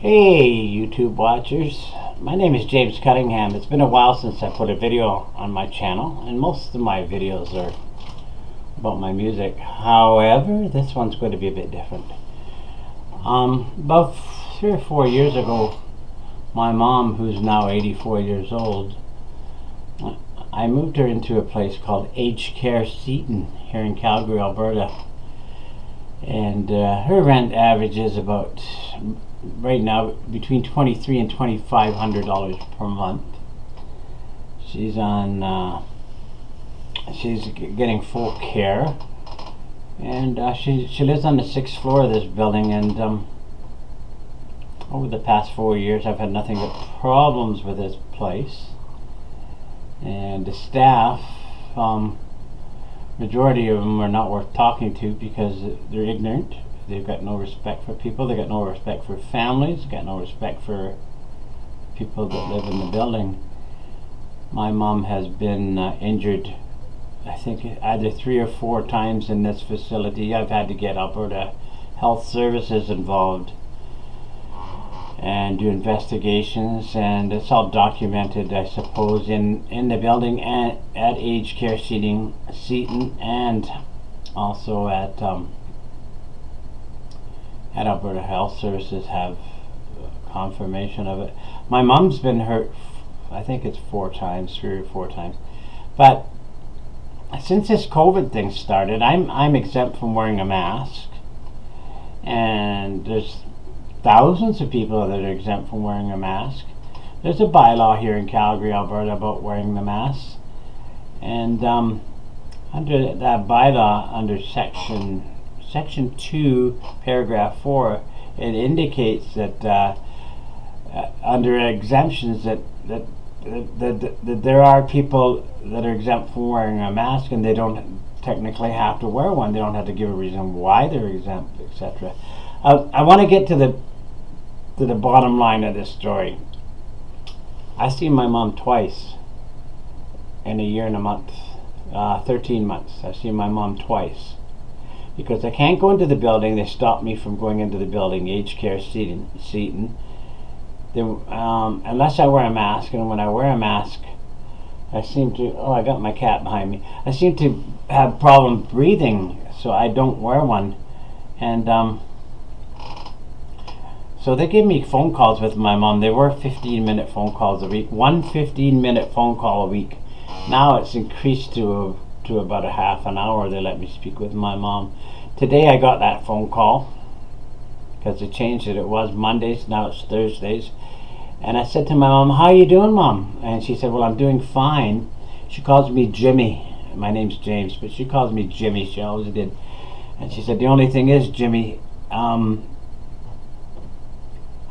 Hey YouTube watchers, my name is James Cunningham. It's been a while since I put a video on my channel, and most of my videos are about my music. However, this one's going to be a bit different. About 3 or 4 years ago, my mom, who's now 84 years old, I moved her into a place called Care Seton here in Calgary, Alberta. And her rent averages about, right now, between $2,300 and $2,500 per month. She's on, she's getting full care, and she lives on the 6th floor of this building. And over the past 4 years, I've had nothing but problems with this place. And the staff, majority of them are not worth talking to because they're ignorant. They've got no respect for people. They've got no respect for families. They've got no respect for people that live in the building. My mom has been injured, I think, either 3 or 4 times in this facility. I've had to get Alberta Health Services involved and do investigations, and it's all documented, I suppose, in the building and at Care Seton, and also at Alberta Health Services have confirmation of it. My mom's been hurt, I think it's 4 times, 3 or 4 times. But since this COVID thing started, I'm exempt from wearing a mask, and there's thousands of people that are exempt from wearing a mask. There's a bylaw here in Calgary, Alberta about wearing the mask, and under that bylaw, under section 2 paragraph 4, it indicates that under exemptions that there are people that are exempt from wearing a mask, and they don't technically have to wear one. They don't have to give a reason why they're exempt, etc. I want to get to the bottom line of this story. I seen my mom twice in a year and a month, 13 months. I've seen my mom twice. Because I can't go into the building, they stopped me from going into the building, Care Seton. Unless I wear a mask, and when I wear a mask, I seem to, I got my cat behind me. I seem to have problem breathing, so I don't wear one. And so they give me phone calls with my mom. They were 15-minute phone calls a week. One 15-minute phone call a week. Now it's increased to about a half an hour. They let me speak with my mom. Today I got that phone call because they changed it. It was Mondays, now it's Thursdays. And I said to my mom, "How are you doing, Mom?" And she said, "Well, I'm doing fine." She calls me Jimmy. My name's James, but she calls me Jimmy. She always did. And she said, "The only thing is, Jimmy, I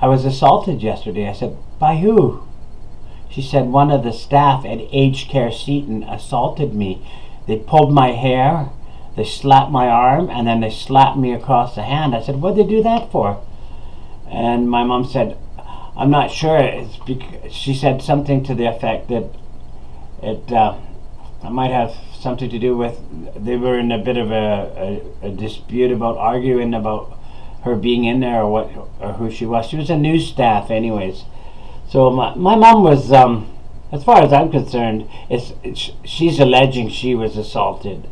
was assaulted yesterday." I said, "By who?" She said, "One of the staff at Care Seton assaulted me. They pulled my hair, they slapped my arm, and then they slapped me across the hand." I said, "What'd they do that for?" And my mom said, "I'm not sure." It's she said something to the effect that it might have something to do with, they were in a bit of a dispute about arguing about her being in there, or what, or who she was. She was a news staff anyways. So my mom was, as far as I'm concerned, she's alleging she was assaulted,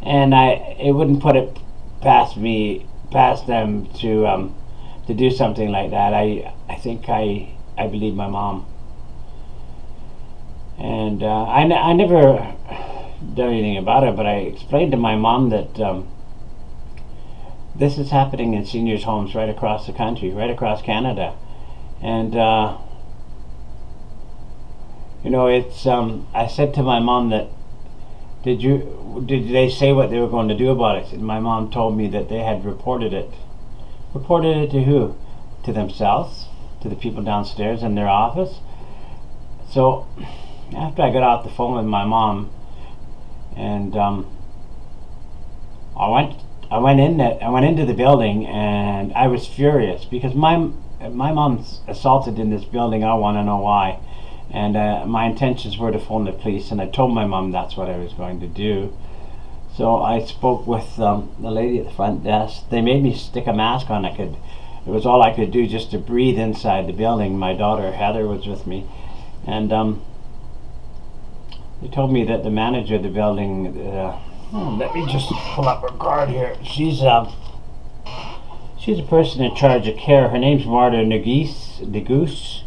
and it wouldn't put it past them to do something like that. I think I believe my mom, and I never done anything about it, but I explained to my mom that this is happening in seniors' homes right across the country, right across Canada, and you know, it's I said to my mom that, did they say what they were going to do about it? And my mom told me that they had reported it. Reported it to who? To themselves, to the people downstairs in their office. So after I got off the phone with my mom, and I went into the building, and I was furious because my mom's assaulted in this building. I want to know why. And my intentions were to phone the police, and I told my mom that's what I was going to do. So I spoke with the lady at the front desk. They made me stick a mask on. I could it was all I could do just to breathe inside the building. My daughter Heather was with me, and they told me that the manager of the building, let me just pull up her card here. She's a person in charge of care. Her name's Marta Negus.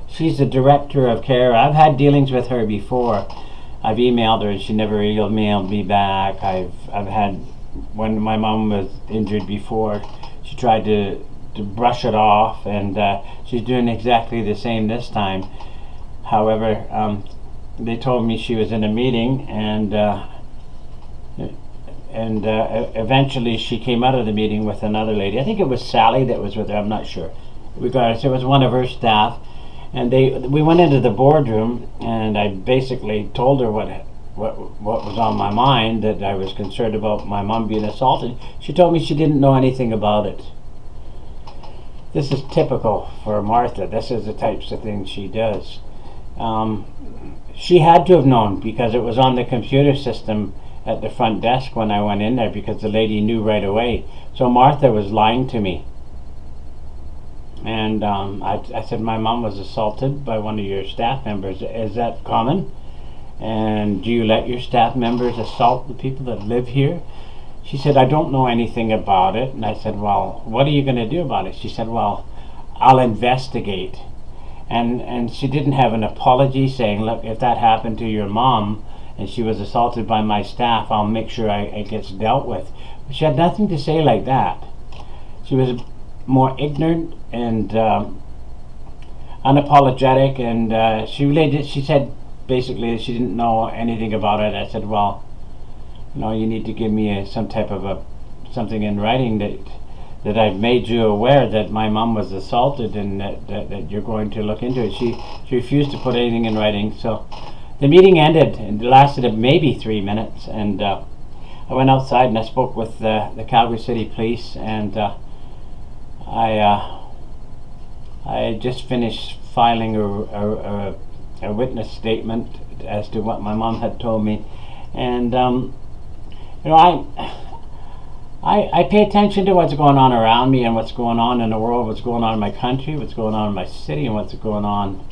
She's the director of care. I've had dealings with her before. I've emailed her and she never emailed me back. I've had, when my mom was injured before, she tried to brush it off, and she's doing exactly the same this time. However, they told me she was in a meeting, and eventually she came out of the meeting with another lady. I think it was Sally that was with her, I'm not sure. Regardless, it was one of her staff, and we went into the boardroom, and I basically told her what was on my mind, that I was concerned about my mom being assaulted. She told me she didn't know anything about it. This is typical for Martha. This is the types of things she does. She had to have known, because it was on the computer system at the front desk when I went in there, because the lady knew right away. So Martha was lying to me. And I said, my mom was assaulted by one of your staff members. Is that common? And do you let your staff members assault the people that live here? She said, I don't know anything about it. And I said, well, what are you going to do about it? She said, well, I'll investigate. And she didn't have an apology saying, look, if that happened to your mom and she was assaulted by my staff, I'll make sure it gets dealt with. But she had nothing to say like that. She was more ignorant and unapologetic, and she said basically that she didn't know anything about it. I said, well, you need to give me some type of something in writing that I've made you aware that my mom was assaulted, and that you're going to look into it. She refused to put anything in writing. So the meeting ended, and it lasted maybe 3 minutes, and I went outside and I spoke with the Calgary City Police, and I just finished filing a witness statement as to what my mom had told me, and I pay attention to what's going on around me and what's going on in the world, what's going on in my country, what's going on in my city, and what's going on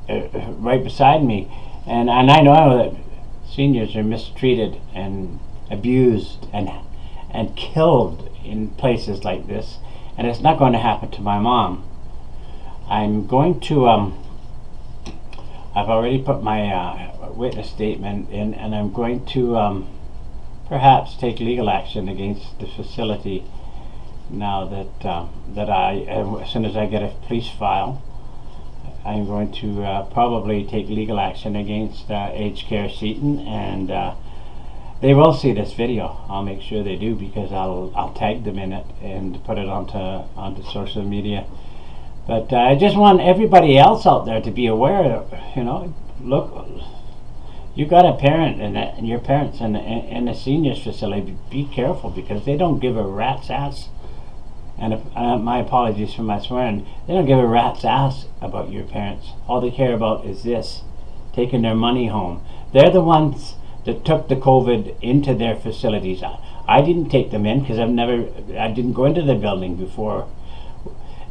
right beside me. And I know that seniors are mistreated and abused and killed in places like this, and it's not going to happen to my mom. I'm going to I've already put my witness statement in, and I'm going to perhaps take legal action against the facility now that as soon as I get a police file, I'm going to probably take legal action against Care Seton, and they will see this video. I'll make sure they do, because I'll tag them in it and put it onto social media. But I just want everybody else out there to be aware. Look, you got a parent and your parents in a seniors facility. Be careful, because they don't give a rat's ass. And my apologies for my swearing. They don't give a rat's ass about your parents. All they care about is this, taking their money home. They're the ones that took the COVID into their facilities. I didn't take them in, because I didn't go into the building before.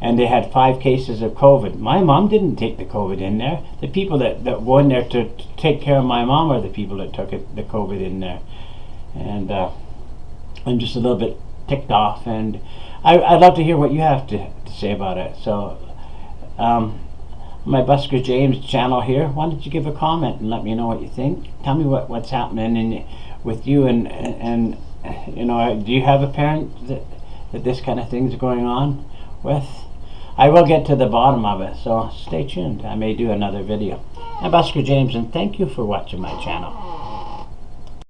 And they had 5 cases of COVID. My mom didn't take the COVID in there. The people that go in there to take care of my mom are the people that took the COVID in there. And I'm just a little bit ticked off, and I'd love to hear what you have to say about it. So my Busker James channel here, why don't you give a comment and let me know what you think. Tell me what's happening with you, and do you have a parent that this kind of thing's going on with? I will get to the bottom of it, so stay tuned. I may do another video. I'm Busker James, and thank you for watching my channel.